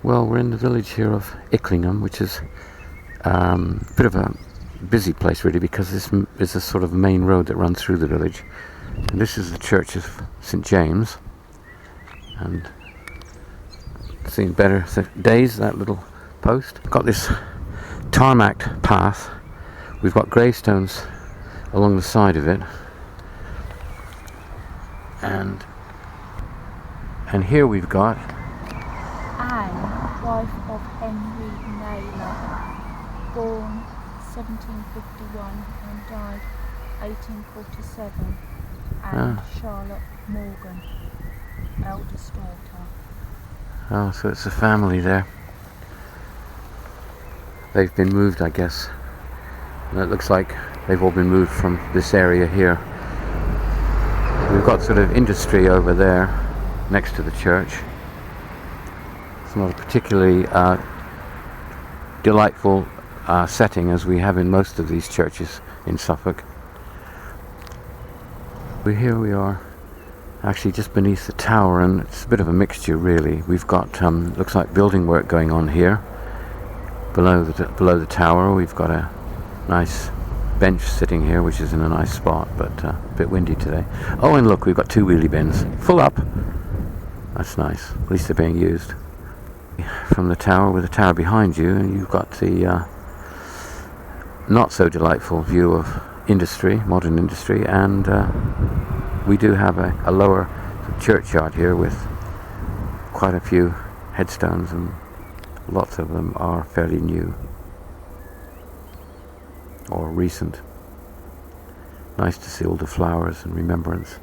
Well, we're in the village here of Icklingham, which is a bit of a busy place really, because this is a sort of main road that runs through the village. And this is the Church of St James, and seen better days, that little post. Got this tarmacked path. We've got gravestones along the side of it, and here we've got Anne, wife of Henry Naylor, born 1751 and died 1847, and Charlotte Morgan, eldest daughter. Oh, so it's a family there. They've been moved, I guess. And it looks like they've all been moved from this area here. We've got sort of industry over there next to the church. It's not a particularly delightful setting, as we have in most of these churches in Suffolk. Here we are, actually just beneath the tower, and it's a bit of a mixture really. We've got looks like building work going on here below the tower. We've got a nice bench sitting here, which is in a nice spot, but a bit windy today. Oh, and look, we've got 2 wheelie bins full up. That's nice, at least they're being used. From the tower, with the tower behind you, and you've got the not so delightful view of industry, modern industry, and we do have a lower churchyard here with quite a few headstones, and lots of them are fairly new or recent. Nice to see all the flowers and remembrance.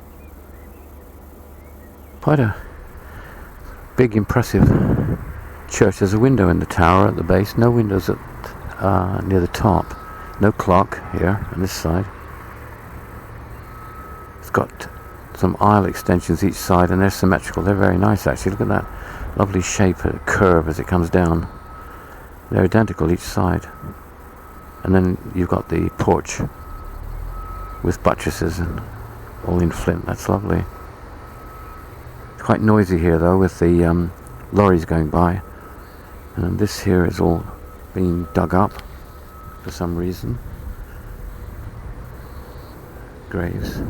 Quite a big, impressive church. There's a window in the tower at the base, no windows at near the top. No clock here on this side. It's got some aisle extensions each side, and they're symmetrical. They're very nice actually. Look at that lovely shape, curve as it comes down. They're identical each side. And then you've got the porch with buttresses and all in flint. That's lovely. It's quite noisy here though, with the lorries going by. And this here is all being dug up for some reason. Graves.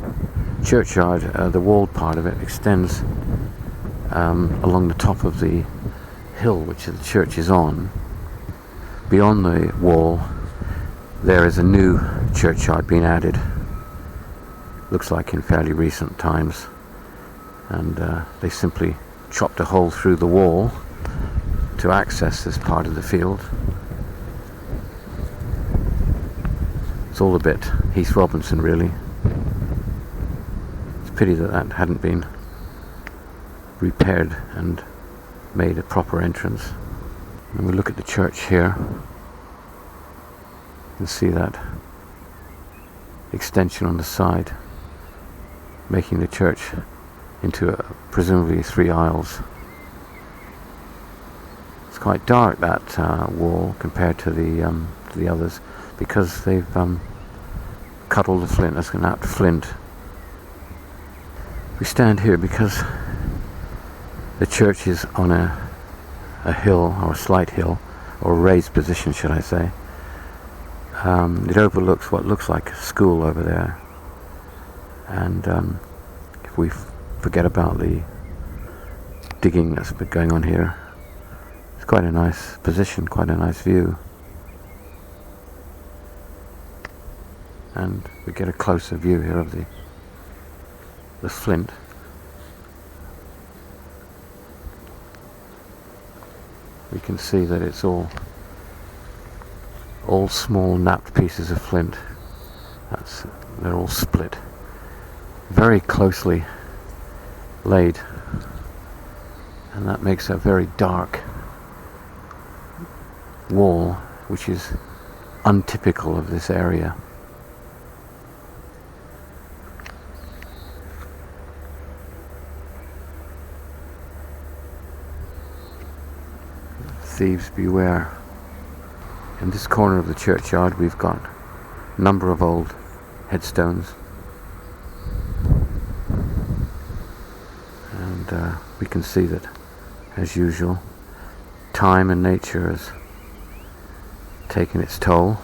Churchyard, the walled part of it extends along the top of the hill which the church is on. Beyond the wall there is a new churchyard being added. Looks like in fairly recent times, and they simply chopped a hole through the wall to access this part of the field. It's all a bit Heath Robinson really. It's a pity that hadn't been repaired and made a proper entrance. And we look at the church here. You can see that extension on the side, making the church into presumably 3 aisles. It's quite dark, that wall, compared to the others, because they've cut all the flint. That's going out flint. We stand here because the church is on a hill, or a slight hill, or a raised position should I say. It overlooks what looks like a school over there, and if we forget about the digging that's been going on here, it's quite a nice position, quite a nice view. And we get a closer view here of the flint. We can see that it's all small napped pieces of flint. They're all split, very closely laid, and that makes a very dark wall, which is untypical of this area. Thieves beware. In this corner of the churchyard we've got a number of old headstones, and we can see that, as usual, time and nature has taken its toll.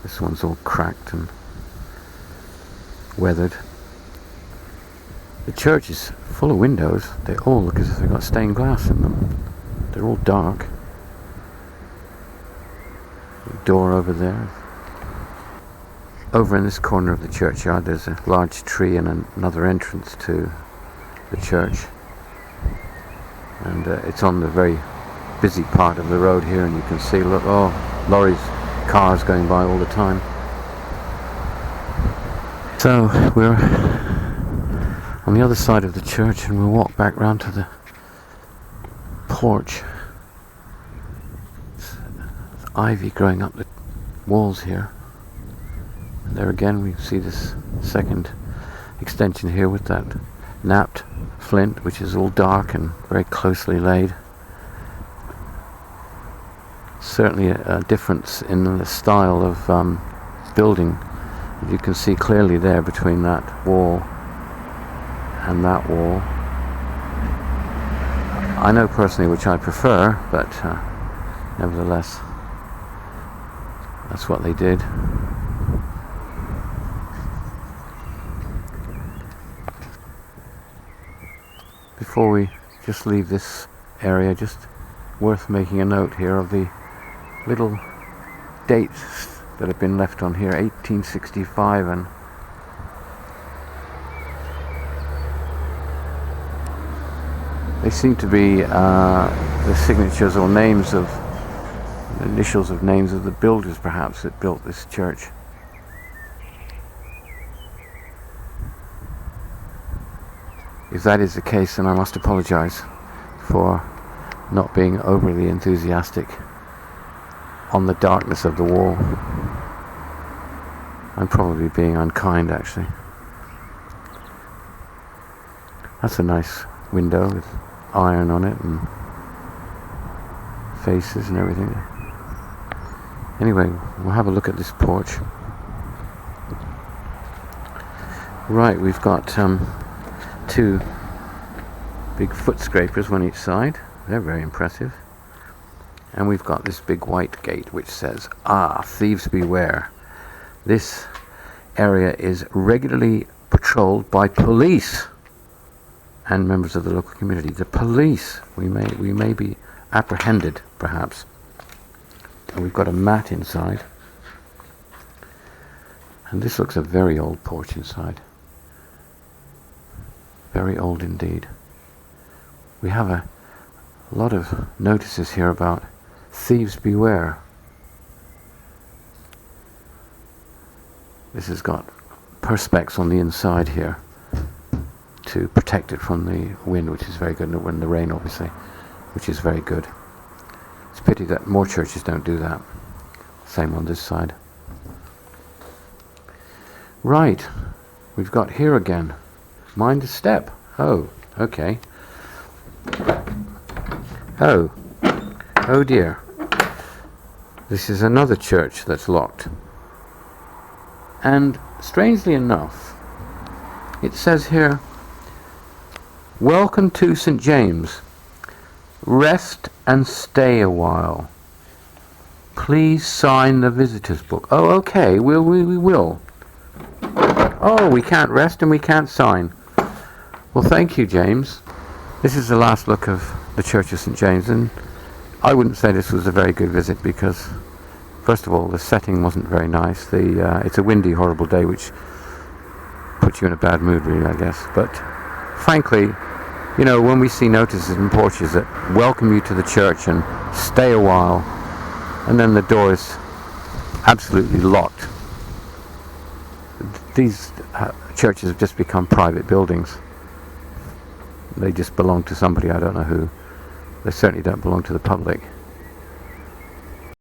This one's all cracked and weathered. The church is full of windows. They all look as if they've got stained glass in them. They're all dark. Door over there. Over in this corner of the churchyard there's a large tree and another entrance to the church, and it's on the very busy part of the road here, and you can see, look, lorries, cars going by all the time. So we're on the other side of the church, and we'll walk back round to the porch. There's ivy growing up the walls here. And there again we see this second extension here with that napped flint, which is all dark and very closely laid. Certainly a difference in the style of building. You can see clearly there between that wall and that wall. I know personally which I prefer, but nevertheless, that's what they did. Before we just leave this area, just worth making a note here of the little dates that have been left on here. 1865, and they seem to be the signatures or names of initials of names of the builders perhaps that built this church. If that is the case, then I must apologize for not being overly enthusiastic on the darkness of the wall. I'm probably being unkind, actually. That's a nice window with iron on it and faces and everything. Anyway, we'll have a look at this porch. Right, we've got two big foot scrapers, one each side. They're very impressive. And we've got this big white gate which says, thieves beware. This area is regularly patrolled by police and members of the local community. The police, we may be apprehended, perhaps. And we've got a mat inside. And this looks a very old porch inside. Very old indeed. We have a lot of notices here about thieves beware. This has got perspex on the inside here to protect it from the wind, which is very good, and the rain, obviously, which is very good. It's a pity that more churches don't do that. Same on this side. Right, we've got here again. Mind the step. Oh, okay. Oh dear. This is another church that's locked. And strangely enough, it says here, "Welcome to St. James. Rest and stay a while. Please sign the visitor's book." Oh, okay, we will. Oh, we can't rest and we can't sign. Well, thank you, James. This is the last look of the Church of St. James, and I wouldn't say this was a very good visit because, first of all, the setting wasn't very nice. It's a windy, horrible day, which puts you in a bad mood, really, I guess. But frankly, you know, when we see notices in porches that welcome you to the church and stay a while, and then the door is absolutely locked, these churches have just become private buildings. They just belong to somebody, I don't know who. They certainly don't belong to the public.